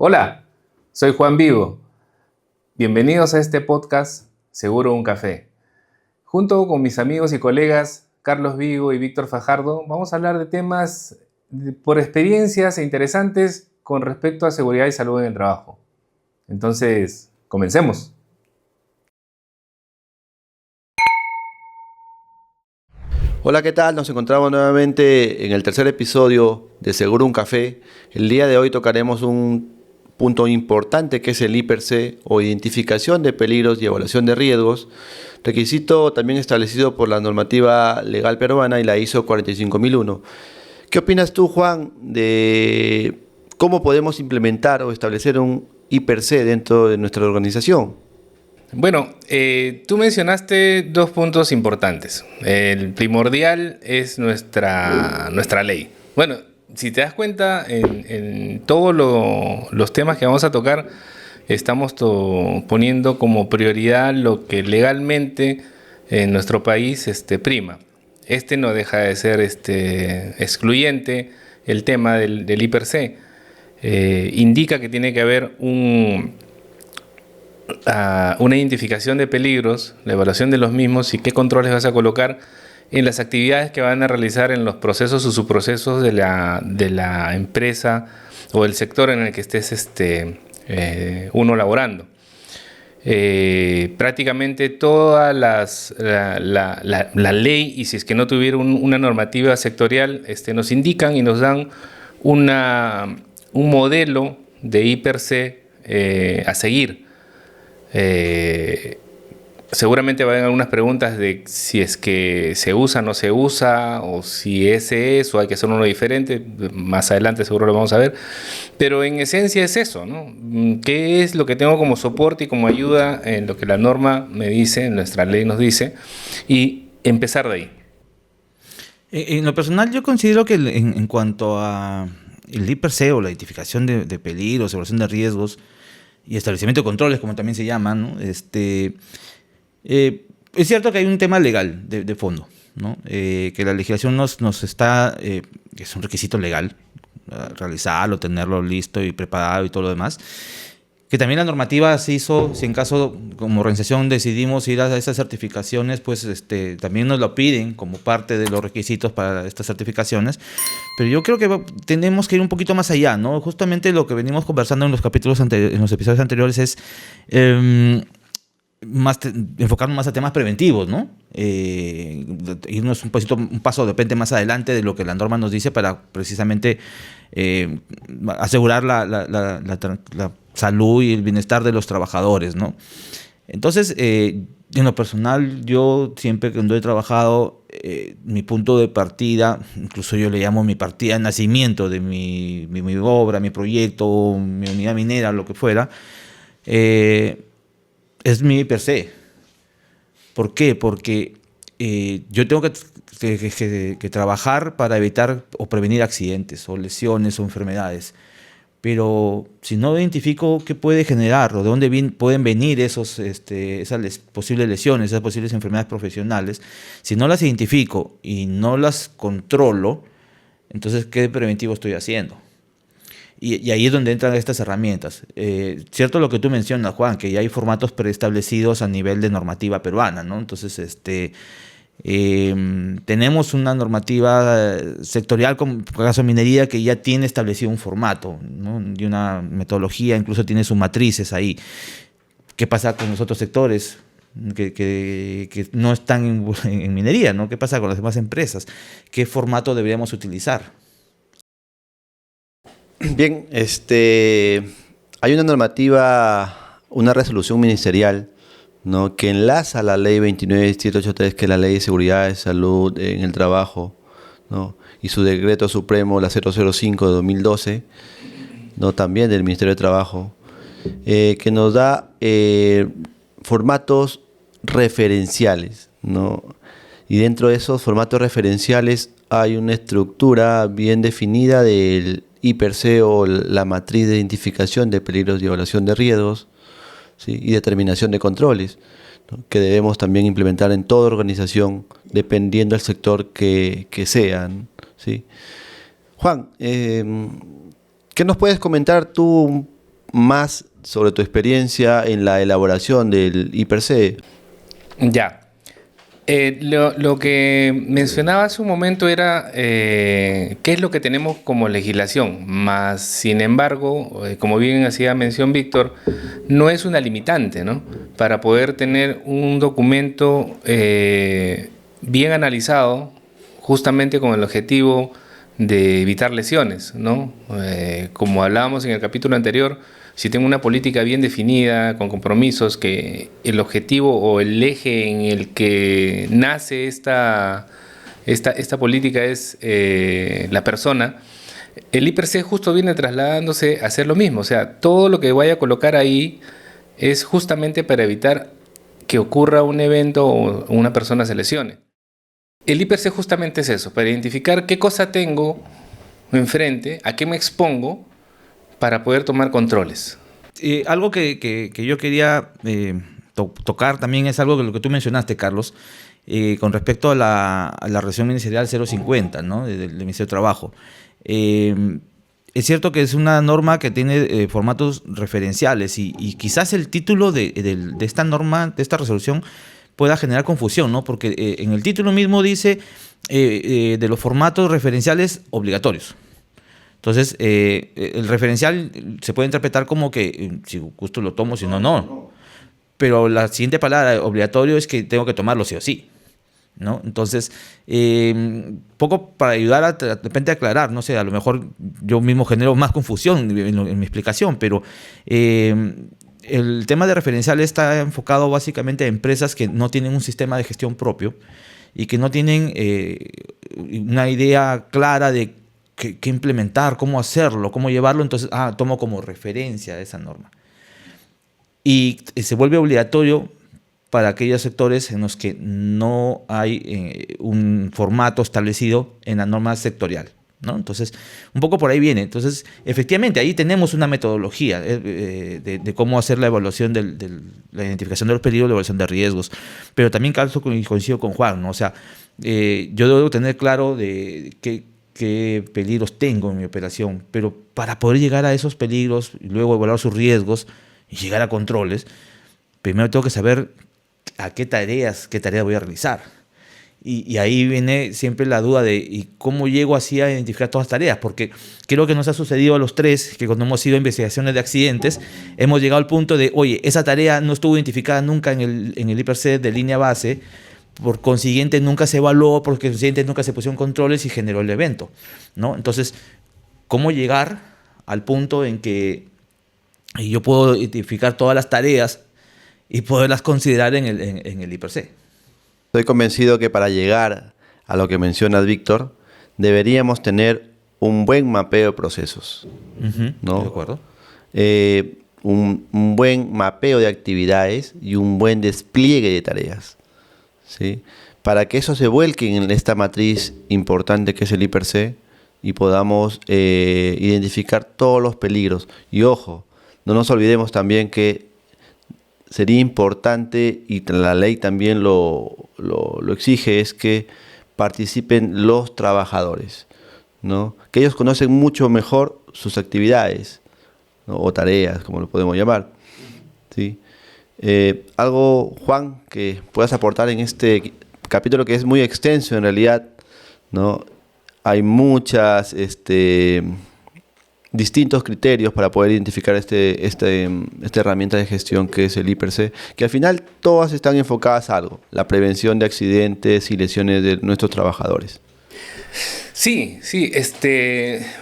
Hola, soy Juan Vigo. Bienvenidos a este podcast Seguro un Café. Junto con mis amigos y colegas Carlos Vigo y Víctor Fajardo, vamos a hablar de temas por experiencias e interesantes con respecto a seguridad y salud en el trabajo. Entonces, comencemos. Hola, ¿qué tal? Nos encontramos nuevamente en el tercer episodio de Seguro un Café. El día de hoy tocaremos un punto importante que es el I+C o Identificación de Peligros y Evaluación de Riesgos, requisito también establecido por la normativa legal peruana y la ISO 45001. ¿Qué opinas tú, Juan, de cómo podemos implementar o establecer un I+C dentro de nuestra organización? Bueno, tú mencionaste dos puntos importantes. El primordial es nuestra ley. Bueno, si te das cuenta, en todos los temas que vamos a tocar, estamos poniendo como prioridad lo que legalmente en nuestro país prima. No deja de ser excluyente el tema del I+C. Indica que tiene que haber una identificación de peligros, la evaluación de los mismos y qué controles vas a colocar en las actividades que van a realizar en los procesos o subprocesos de la empresa o el sector en el que estés uno laborando. Prácticamente toda la ley, y si es que no tuviera una normativa sectorial, nos indican y nos dan un modelo de I+C a seguir. Seguramente va a haber algunas preguntas de si es que se usa o no se usa, o si ese es, o hay que hacer uno diferente. Más adelante seguro lo vamos a ver. Pero en esencia es eso, ¿no? ¿Qué es lo que tengo como soporte y como ayuda en lo que la norma me dice, nuestra ley nos dice? Y empezar de ahí. En lo personal, yo considero que en cuanto a el I+C o la identificación de peligros, evaluación de riesgos y establecimiento de controles, como también se llama, ¿no? Es cierto que hay un tema legal de fondo, ¿no? Que la legislación nos está, que es un requisito legal, realizarlo, tenerlo listo y preparado y todo lo demás. Que también la normativa se hizo, si en caso como organización decidimos ir a esas certificaciones, pues también nos lo piden como parte de los requisitos para estas certificaciones. Pero yo creo que tenemos que ir un poquito más allá, ¿no? Justamente lo que venimos conversando en los en los episodios anteriores es enfocarnos más a temas preventivos, ¿no? Irnos un paso de repente más adelante de lo que la norma nos dice para precisamente asegurar la salud y el bienestar de los trabajadores, ¿no? Entonces, en lo personal, yo siempre cuando he trabajado, mi punto de partida, incluso yo le llamo mi partida de nacimiento de mi obra, mi proyecto, mi unidad minera, lo que fuera, es mi I+C. ¿Por qué? Porque yo tengo que trabajar para evitar o prevenir accidentes o lesiones o enfermedades. Pero si no identifico qué puede generar o de dónde pueden venir esas posibles lesiones, esas posibles enfermedades profesionales, si no las identifico y no las controlo, entonces ¿qué preventivo estoy haciendo? Y ahí es donde entran estas herramientas. Cierto lo que tú mencionas, Juan, que ya hay formatos preestablecidos a nivel de normativa peruana, ¿no? Entonces, tenemos una normativa sectorial, como en el caso de minería, que ya tiene establecido un formato, ¿no? Y una metodología, incluso tiene sus matrices ahí. ¿Qué pasa con los otros sectores que no están en minería, ¿no? ¿Qué pasa con las demás empresas? ¿Qué formato deberíamos utilizar? Bien, hay una normativa, una resolución ministerial, ¿no?, que enlaza la ley 29783, que es la Ley de Seguridad de Salud en el Trabajo, ¿no?, y su decreto supremo, la 005 de 2012, ¿no?, también del Ministerio de Trabajo, que nos da formatos referenciales, ¿no? Y dentro de esos formatos referenciales hay una estructura bien definida del I+C o la matriz de identificación de peligros y evaluación de riesgos, ¿sí?, y determinación de controles, ¿no?, que debemos también implementar en toda organización dependiendo del sector que sean, ¿sí? Juan, ¿qué nos puedes comentar tú más sobre tu experiencia en la elaboración del IPRC. Ya. Lo que mencionaba hace un momento era qué es lo que tenemos como legislación, más sin embargo, como bien hacía mención Víctor, no es una limitante, ¿no? Para poder tener un documento bien analizado, justamente con el objetivo de evitar lesiones, ¿no? Como hablábamos en el capítulo anterior, si tengo una política bien definida, con compromisos, que el objetivo o el eje en el que nace esta política es la persona, el IPRC justo viene trasladándose a hacer lo mismo. O sea, todo lo que vaya a colocar ahí es justamente para evitar que ocurra un evento o una persona se lesione. El IPRC justamente es eso, para identificar qué cosa tengo enfrente, a qué me expongo, para poder tomar controles. Algo que yo quería tocar también es algo que lo que tú mencionaste, Carlos, con respecto a la resolución ministerial 050, ¿no? del Ministerio de Trabajo. Es cierto que es una norma que tiene formatos referenciales y quizás el título de esta norma, de esta resolución, pueda generar confusión, ¿no? Porque en el título mismo dice de los formatos referenciales obligatorios. Entonces, el referencial se puede interpretar como que si gusto lo tomo, si no, no. Pero la siguiente palabra, obligatorio, es que tengo que tomarlo sí o sí, ¿no? Entonces, poco para ayudar a de repente a aclarar, no sé, a lo mejor yo mismo genero más confusión en mi explicación, pero el tema de referencial está enfocado básicamente a empresas que no tienen un sistema de gestión propio y que no tienen una idea clara de qué implementar, cómo hacerlo, cómo llevarlo. Entonces, tomo como referencia esa norma. Y se vuelve obligatorio para aquellos sectores en los que no hay un formato establecido en la norma sectorial, ¿no? Entonces, un poco por ahí viene. Entonces, efectivamente, ahí tenemos una metodología de cómo hacer la evaluación la identificación de los peligros, la evaluación de riesgos. Pero también coincido con Juan, ¿no? O sea, yo debo tener claro de qué peligros tengo en mi operación, pero para poder llegar a esos peligros y luego evaluar sus riesgos y llegar a controles, primero tengo que saber qué tarea voy a realizar. Y ahí viene siempre la duda de ¿y cómo llego así a identificar todas las tareas? Porque creo que nos ha sucedido a los tres que cuando hemos ido a investigaciones de accidentes hemos llegado al punto de, oye, esa tarea no estuvo identificada nunca en el IPRC de línea base, por consiguiente nunca se evaluó, por consiguiente nunca se pusieron controles y generó el evento, ¿no? Entonces, ¿cómo llegar al punto en que yo puedo identificar todas las tareas y poderlas considerar en el IPRC? Estoy convencido que para llegar a lo que mencionas, Víctor, deberíamos tener un buen mapeo de procesos, ¿no? De acuerdo. Un buen mapeo de actividades y un buen despliegue de tareas, ¿sí? Para que eso se vuelque en esta matriz importante que es el IPRC y podamos identificar todos los peligros. Y ojo, no nos olvidemos también que sería importante, y la ley también lo exige, es que participen los trabajadores, ¿no? Que ellos conocen mucho mejor sus actividades, ¿no? O tareas, como lo podemos llamar, ¿sí? Algo, Juan, que puedas aportar en este capítulo que es muy extenso en realidad, ¿no? Hay muchas distintos criterios para poder identificar esta herramienta de gestión que es el IPRC, que al final todas están enfocadas a algo: la prevención de accidentes y lesiones de nuestros trabajadores. Sí,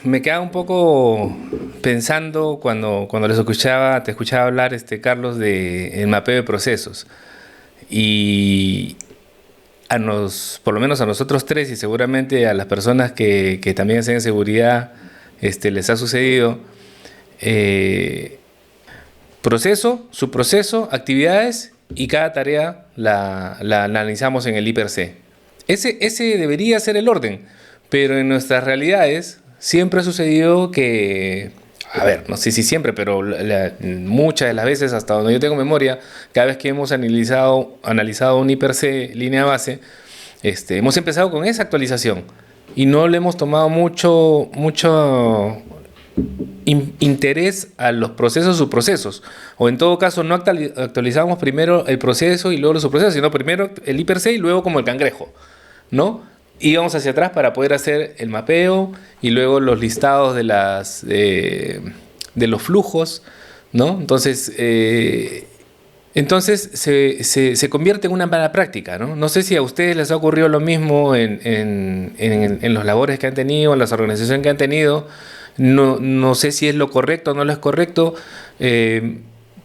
me quedaba un poco pensando cuando te escuchaba hablar, Carlos, de el mapeo de procesos. Y por lo menos a nosotros tres, y seguramente a las personas que también hacen seguridad, les ha sucedido, subproceso, actividades, y cada tarea la analizamos en el IPRC. Ese debería ser el orden, pero en nuestras realidades siempre ha sucedido que, a ver, no sé si siempre, pero muchas de las veces, hasta donde yo tengo memoria, cada vez que hemos analizado un IPRC línea base, hemos empezado con esa actualización y no le hemos tomado mucho interés a los procesos subprocesos. O en todo caso, no actualizamos primero el proceso y luego los subprocesos, sino primero el I per se y luego como el cangrejo, ¿no? Íbamos hacia atrás para poder hacer el mapeo y luego los listados de los flujos, ¿no? Entonces, se convierte en una mala práctica, ¿no? No sé si a ustedes les ha ocurrido lo mismo en los labores que han tenido, en las organizaciones que han tenido. No sé si es lo correcto o no lo es correcto.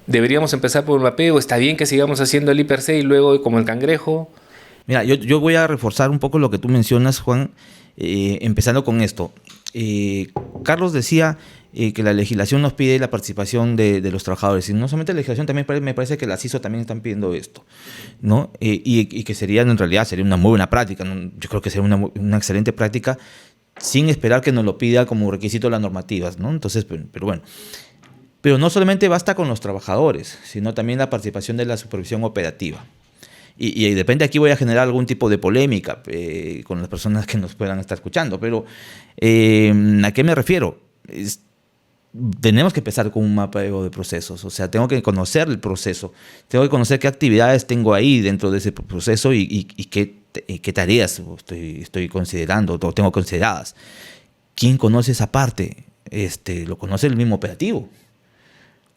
Deberíamos empezar por un mapeo. Está bien que sigamos haciendo el I per se y luego como el cangrejo. Mira, yo voy a reforzar un poco lo que tú mencionas, Juan, empezando con esto. Carlos decía que la legislación nos pide la participación de los trabajadores. Y no solamente la legislación, también me parece que las ISO también están pidiendo esto, ¿no? Y que en realidad sería una muy buena práctica, ¿no? Yo creo que sería una excelente práctica sin esperar que nos lo pida como requisito las normativas, ¿no? Entonces, pero bueno. Pero no solamente basta con los trabajadores, sino también la participación de la supervisión operativa. Y depende, aquí voy a generar algún tipo de polémica con las personas que nos puedan estar escuchando, pero ¿a qué me refiero? Tenemos que empezar con un mapeo de procesos, o sea, tengo que conocer el proceso, tengo que conocer qué actividades tengo ahí dentro de ese proceso y qué tareas estoy considerando o tengo consideradas. ¿Quién conoce esa parte? Lo conoce el mismo operativo.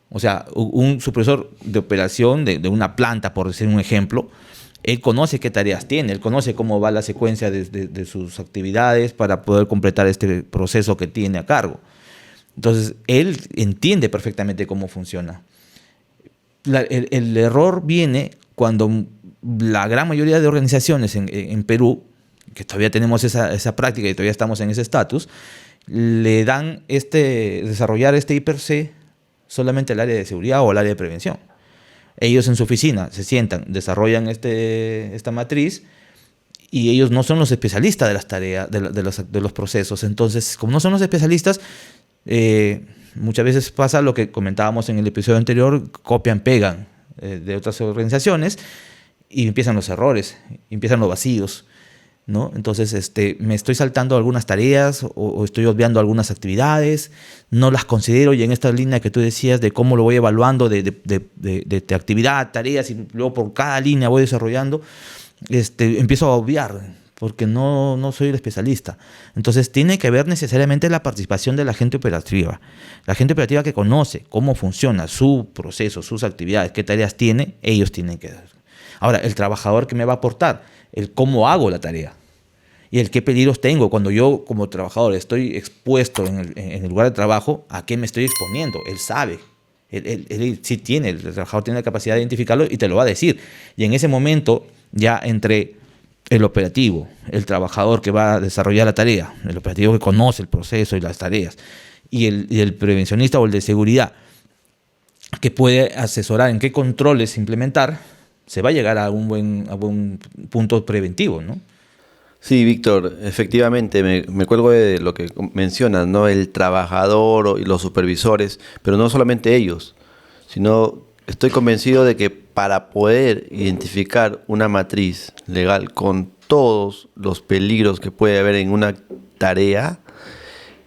O sea, un supervisor de operación de una planta, por decir un ejemplo, él conoce qué tareas tiene, él conoce cómo va la secuencia de sus actividades para poder completar este proceso que tiene a cargo. Entonces, él entiende perfectamente cómo funciona. El error viene cuando la gran mayoría de organizaciones en Perú, que todavía tenemos esa práctica y todavía estamos en ese estatus, le dan desarrollar este I per se solamente al área de seguridad o al área de prevención. Ellos en su oficina se sientan, desarrollan esta matriz y ellos no son los especialistas de las tareas, de los procesos. Entonces, como no son los especialistas, muchas veces pasa lo que comentábamos en el episodio anterior, copian, pegan de otras organizaciones y empiezan los errores, empiezan los vacíos, ¿no? Entonces, me estoy saltando algunas tareas o estoy obviando algunas actividades, no las considero, y en esta línea que tú decías de cómo lo voy evaluando de actividad, tareas, y luego por cada línea voy desarrollando, empiezo a obviar, porque no soy el especialista. Entonces, tiene que haber necesariamente la participación de la gente operativa. La gente operativa que conoce cómo funciona su proceso, sus actividades, qué tareas tiene, ellos tienen que dar. Ahora, el trabajador que me va a aportar, el cómo hago la tarea y el qué peligros tengo cuando yo como trabajador estoy expuesto en el lugar de trabajo, a qué me estoy exponiendo. Él sabe, él sí tiene, el trabajador tiene la capacidad de identificarlo y te lo va a decir. Y en ese momento, ya entre el operativo, el trabajador que va a desarrollar la tarea, el operativo que conoce el proceso y las tareas, y el prevencionista o el de seguridad, que puede asesorar en qué controles implementar, se va a llegar a un buen punto preventivo, ¿no? Sí, Víctor, efectivamente, me cuelgo de lo que mencionas, ¿no? El trabajador y los supervisores, pero no solamente ellos, sino estoy convencido de que para poder identificar una matriz legal con todos los peligros que puede haber en una tarea,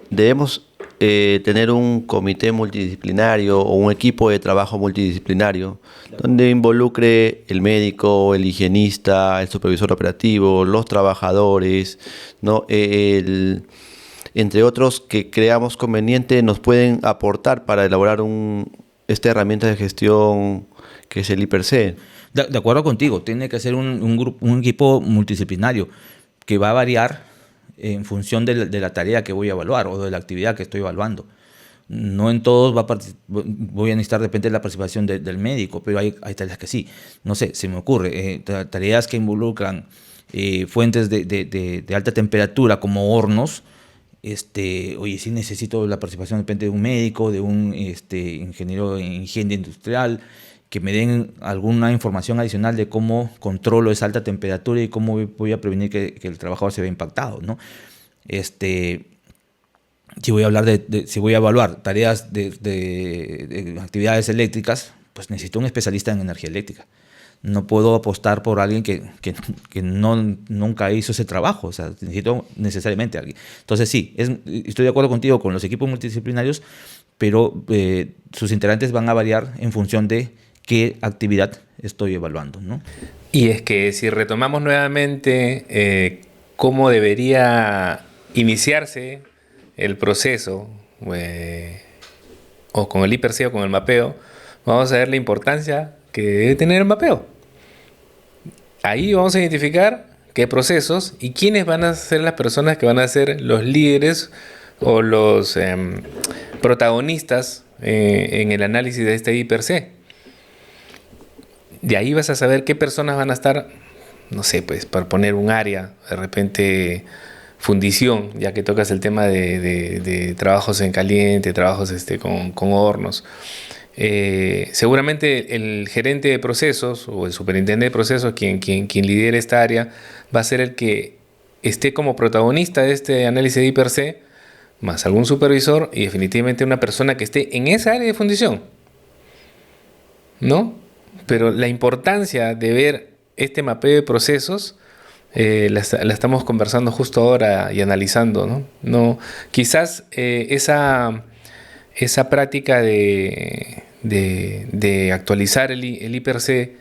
debemos tener un comité multidisciplinario o un equipo de trabajo multidisciplinario donde involucre el médico, el higienista, el supervisor operativo, los trabajadores, ¿no? Entre otros que creamos conveniente nos pueden aportar para elaborar esta herramienta de gestión que es el I per se. De acuerdo contigo, tiene que ser un equipo multidisciplinario que va a variar en función de la tarea que voy a evaluar o de la actividad que estoy evaluando. No en todos voy a necesitar de repente la participación del médico, pero hay tareas que sí. No sé, se me ocurre, tareas que involucran fuentes de alta temperatura como hornos. Oye, sí necesito la participación de repente de un médico, de un ingeniero en higiene industrial, que me den alguna información adicional de cómo controlo esa alta temperatura y cómo voy a prevenir que el trabajador se vea impactado, ¿no? Si voy a hablar si voy a evaluar tareas de actividades eléctricas, pues necesito un especialista en energía eléctrica. No puedo apostar por alguien que nunca hizo ese trabajo. O sea, necesito necesariamente a alguien. Entonces sí, estoy de acuerdo contigo con los equipos multidisciplinarios, pero sus integrantes van a variar en función de qué actividad estoy evaluando, ¿no? Y es que si retomamos nuevamente cómo debería iniciarse el proceso, o con el IPRC o con el mapeo, vamos a ver la importancia que debe tener el mapeo. Ahí vamos a identificar qué procesos y quiénes van a ser las personas que van a ser los líderes o los protagonistas en el análisis de este IPRC. De ahí vas a saber qué personas van a estar, no sé, pues para poner un área, de repente fundición, ya que tocas el tema de trabajos en caliente, trabajos con hornos. Seguramente el gerente de procesos o el superintendente de procesos, quien lidere esta área, va a ser el que esté como protagonista de este análisis de IPRC, más algún supervisor y definitivamente una persona que esté en esa área de fundición, ¿no? Pero la importancia de ver este mapeo de procesos la estamos conversando justo ahora y analizando, ¿no? No, quizás esa práctica de actualizar el IPRC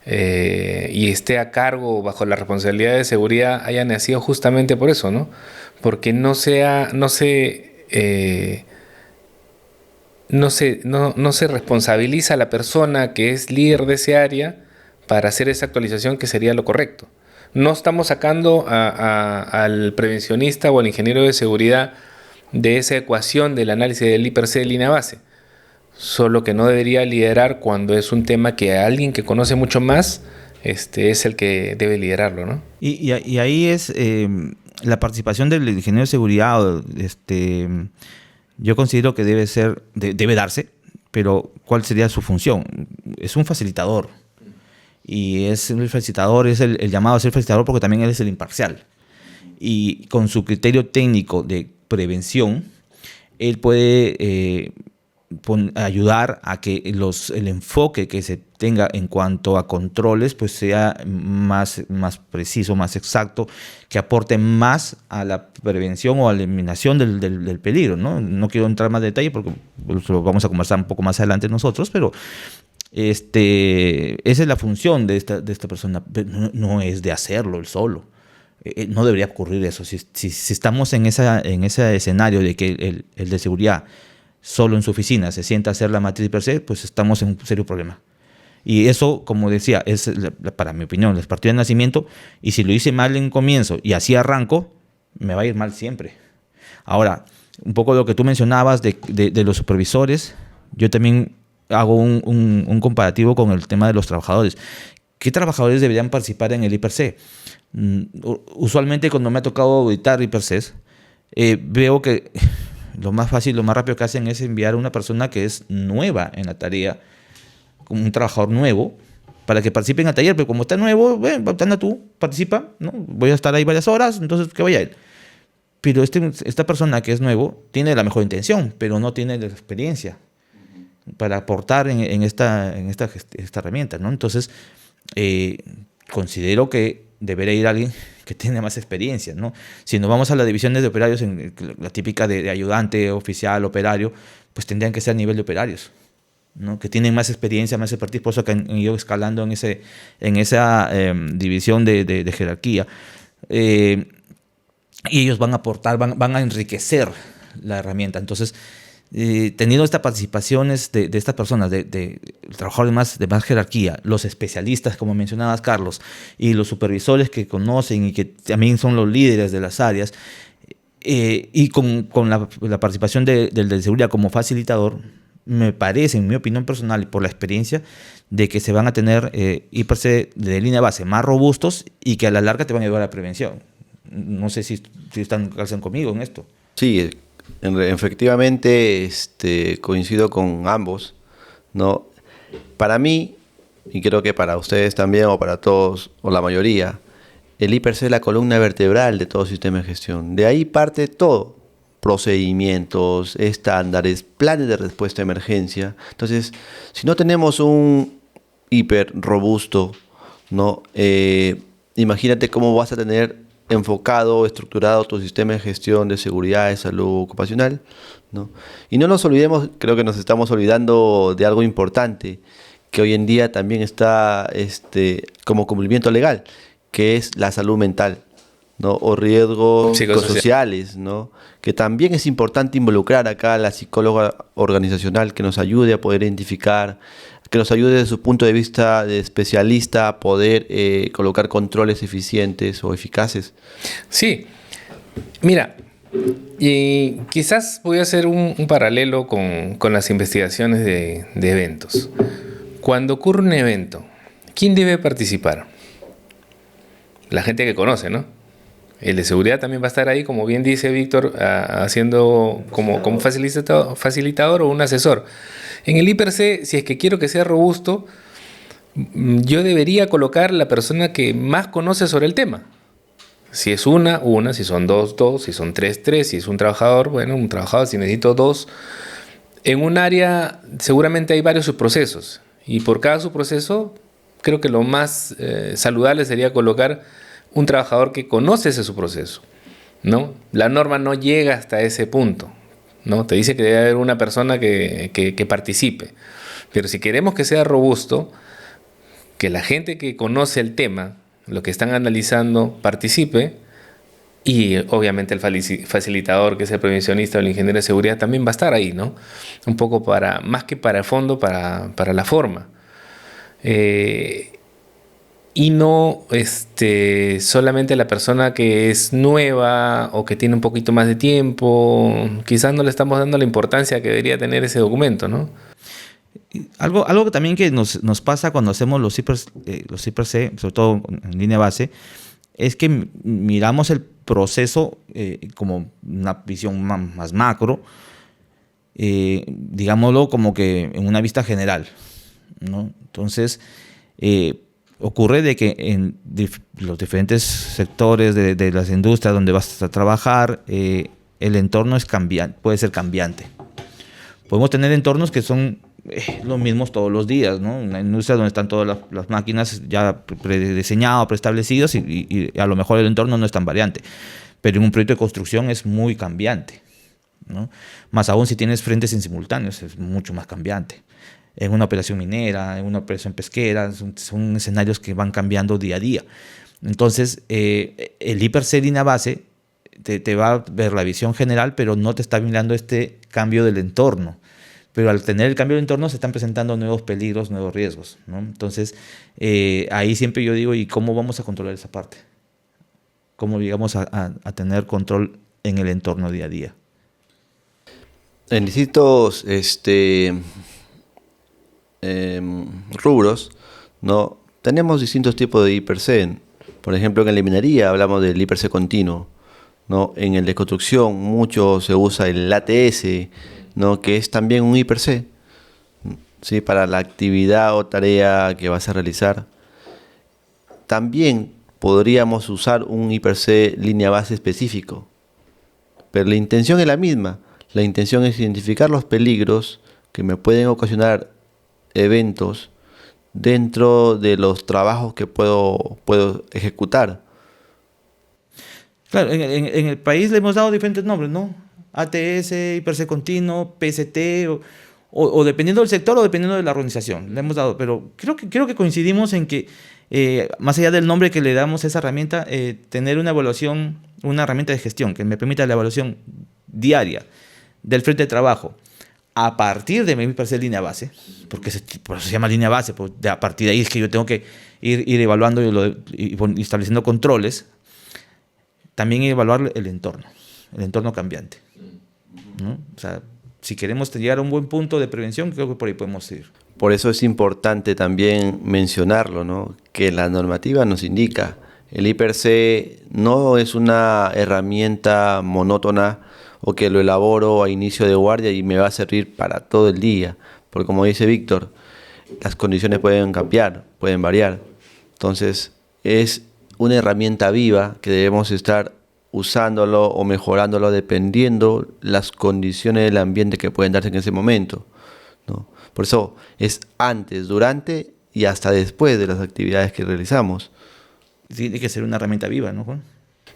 y esté a cargo bajo la responsabilidad de seguridad haya nacido justamente por eso, ¿no? Porque no se responsabiliza a la persona que es líder de ese área para hacer esa actualización, que sería lo correcto. No estamos sacando al prevencionista o al ingeniero de seguridad de esa ecuación del análisis del IPRC de línea base. Solo que no debería liderar cuando es un tema que alguien que conoce mucho más es el que debe liderarlo, ¿no? Y ahí es la participación del ingeniero de seguridad. Yo considero que debe darse, pero ¿cuál sería su función? Es un facilitador. Y el facilitador es el llamado a ser facilitador porque también él es el imparcial. Y con su criterio técnico de prevención, él puede ayudar a que el enfoque que se tenga en cuanto a controles pues sea más preciso, más exacto, que aporte más a la prevención o a la eliminación del peligro, ¿no? No quiero entrar más en detalle porque lo vamos a conversar un poco más adelante nosotros, pero esa es la función de esta persona. No es de hacerlo él solo. No debería ocurrir eso. Si estamos en ese escenario de que el de seguridad solo en su oficina se sienta a hacer la matriz per se, pues estamos en un serio problema. Y eso, como decía, es, para mi opinión, es partida de nacimiento. Y si lo hice mal en comienzo y así arranco, me va a ir mal siempre. Ahora, un poco lo que tú mencionabas de los supervisores, yo también hago un comparativo con el tema de los trabajadores. ¿Qué trabajadores deberían participar en el IPRC? Usualmente cuando me ha tocado auditar IPRCs, veo que lo más fácil, lo más rápido que hacen es enviar a una persona que es nueva en la tarea, como un trabajador nuevo, para que participe en el taller. Pero como está nuevo, anda tú, participa, ¿no? Voy a estar ahí varias horas, entonces que vaya él. Pero esta persona que es nuevo tiene la mejor intención, pero no tiene la experiencia para aportar en esta herramienta, ¿no? Entonces, considero que debería ir alguien que tiene más experiencia, ¿no? Si nos vamos a las divisiones de operarios, la típica de ayudante, oficial, operario, pues tendrían que ser a nivel de operarios, ¿no? Que tienen más experiencia, más expertise, por eso que han ido escalando en esa división de jerarquía. Y ellos van a aportar, van a enriquecer la herramienta. Entonces, teniendo estas participaciones de estas personas, de trabajadores de más jerarquía, los especialistas, como mencionabas, Carlos, y los supervisores que conocen y que también son los líderes de las áreas, y con la participación del de seguridad como facilitador, me parece, en mi opinión personal y por la experiencia, de que se van a tener IPRC de línea base más robustos y que a la larga te van a ayudar a la prevención. No sé si calzan conmigo en esto. Sí, efectivamente coincido con ambos, ¿no? Para mí, y creo que para ustedes también, o para todos, o la mayoría, el IPRC es la columna vertebral de todo sistema de gestión. De ahí parte todo: procedimientos, estándares, planes de respuesta a emergencia. Entonces, si no tenemos un hiper robusto ¿no? Imagínate cómo vas a tener enfocado, estructurado tu sistema de gestión de seguridad de salud ocupacional, ¿no? Y no nos olvidemos, creo que nos estamos olvidando de algo importante, que hoy en día también está como cumplimiento legal, que es la salud mental, ¿no? O riesgos psicosociales, ¿no? Que también es importante involucrar acá a la psicóloga organizacional que nos ayude a poder identificar, que nos ayude desde su punto de vista de especialista a poder colocar controles eficientes o eficaces. Sí, mira, y quizás voy a hacer un paralelo con las investigaciones de eventos. Cuando ocurre un evento, ¿quién debe participar? La gente que conoce, ¿no? El de seguridad también va a estar ahí, como bien dice Víctor, haciendo como facilitador o un asesor. En el IPRC, si es que quiero que sea robusto, yo debería colocar la persona que más conoce sobre el tema. Si es una, si son dos, si son tres, si es un trabajador, bueno, un trabajador, si necesito dos. En un área seguramente hay varios subprocesos y por cada subproceso creo que lo más saludable sería colocar un trabajador que conoce ese subproceso, ¿no? La norma no llega hasta ese punto, ¿no? Te dice que debe haber una persona que participe, pero si queremos que sea robusto, que la gente que conoce el tema, lo que están analizando, participe. Y obviamente el facilitador, que es el prevencionista o el ingeniero de seguridad, también va a estar ahí, ¿no? Un poco más que para el fondo, para la forma. Y no solamente la persona que es nueva o que tiene un poquito más de tiempo. Quizás no le estamos dando la importancia que debería tener ese documento, ¿no? Algo que también que nos pasa cuando hacemos los IPRC, sobre todo en línea base, es que miramos el proceso como una visión más macro, digámoslo como que en una vista general, ¿no? Entonces, ocurre de que en los diferentes sectores de las industrias donde vas a trabajar, el entorno puede ser cambiante. Podemos tener entornos que son los mismos todos los días, ¿no? Una industria donde están todas las máquinas ya prediseñadas, preestablecidas y a lo mejor el entorno no es tan variante. Pero en un proyecto de construcción es muy cambiante, ¿no? Más aún si tienes frentes en simultáneos, es mucho más cambiante. En una operación minera, en una operación pesquera, son escenarios que van cambiando día a día. Entonces, el IPRC línea base te va a ver la visión general, pero no te está mirando este cambio del entorno. Pero al tener el cambio de entorno se están presentando nuevos peligros, nuevos riesgos, ¿no? Entonces, ahí siempre yo digo, ¿y cómo vamos a controlar esa parte? ¿Cómo llegamos a tener control en el entorno día a día? En distintos rubros, ¿no? Tenemos distintos tipos de IPRC. Por ejemplo, en la minería hablamos del IPRC continuo, ¿no? En el de construcción mucho se usa el ATS, ¿no? Que es también un IPRC, ¿sí? Para la actividad o tarea que vas a realizar. También podríamos usar un IPRC línea base específico, pero la intención es la misma. La intención es identificar los peligros que me pueden ocasionar eventos dentro de los trabajos que puedo ejecutar. Claro, en el país le hemos dado diferentes nombres, ¿no? ATS, IPRC continuo, PST, o dependiendo del sector o dependiendo de la organización. Le hemos dado, pero creo que coincidimos en que, más allá del nombre que le damos a esa herramienta, tener una evaluación, una herramienta de gestión que me permita la evaluación diaria del frente de trabajo a partir de mi IPRC línea base, porque por eso se llama línea base, pues a partir de ahí es que yo tengo que ir evaluando y estableciendo controles. También evaluar el entorno cambiante, ¿no? O sea, si queremos llegar a un buen punto de prevención, creo que por ahí podemos ir. Por eso es importante también mencionarlo, ¿no? Que la normativa nos indica, el IPRC no es una herramienta monótona o que lo elaboro a inicio de guardia y me va a servir para todo el día, porque como dice Víctor, las condiciones pueden cambiar, pueden variar. Entonces, es una herramienta viva que debemos estar usándolo o mejorándolo dependiendo las condiciones del ambiente que pueden darse en ese momento, ¿no? Por eso es antes, durante y hasta después de las actividades que realizamos. Tiene que ser una herramienta viva, ¿no, Juan?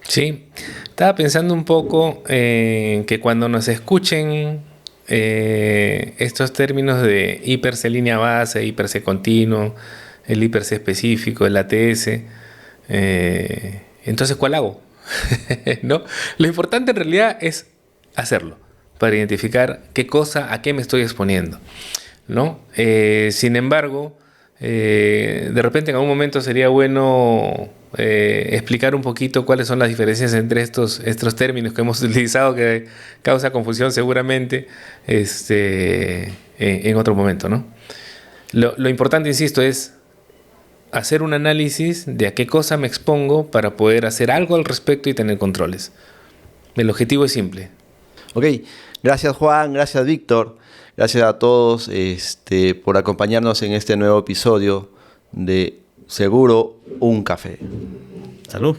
Sí, estaba pensando un poco en que cuando nos escuchen estos términos de hiper-C línea base, hiper-C continuo, el hiper-C específico, el ATS, entonces ¿cuál hago? ¿No? Lo importante en realidad es hacerlo, para identificar qué cosa, a qué me estoy exponiendo, ¿no? Sin embargo, de repente en algún momento sería bueno explicar un poquito cuáles son las diferencias entre estos términos que hemos utilizado, que causa confusión seguramente, en otro momento, ¿no? Lo importante, insisto, es hacer un análisis de a qué cosa me expongo para poder hacer algo al respecto y tener controles. El objetivo es simple. Ok, gracias Juan, gracias Víctor, gracias a todos por acompañarnos en este nuevo episodio de Seguro un Café. Salud.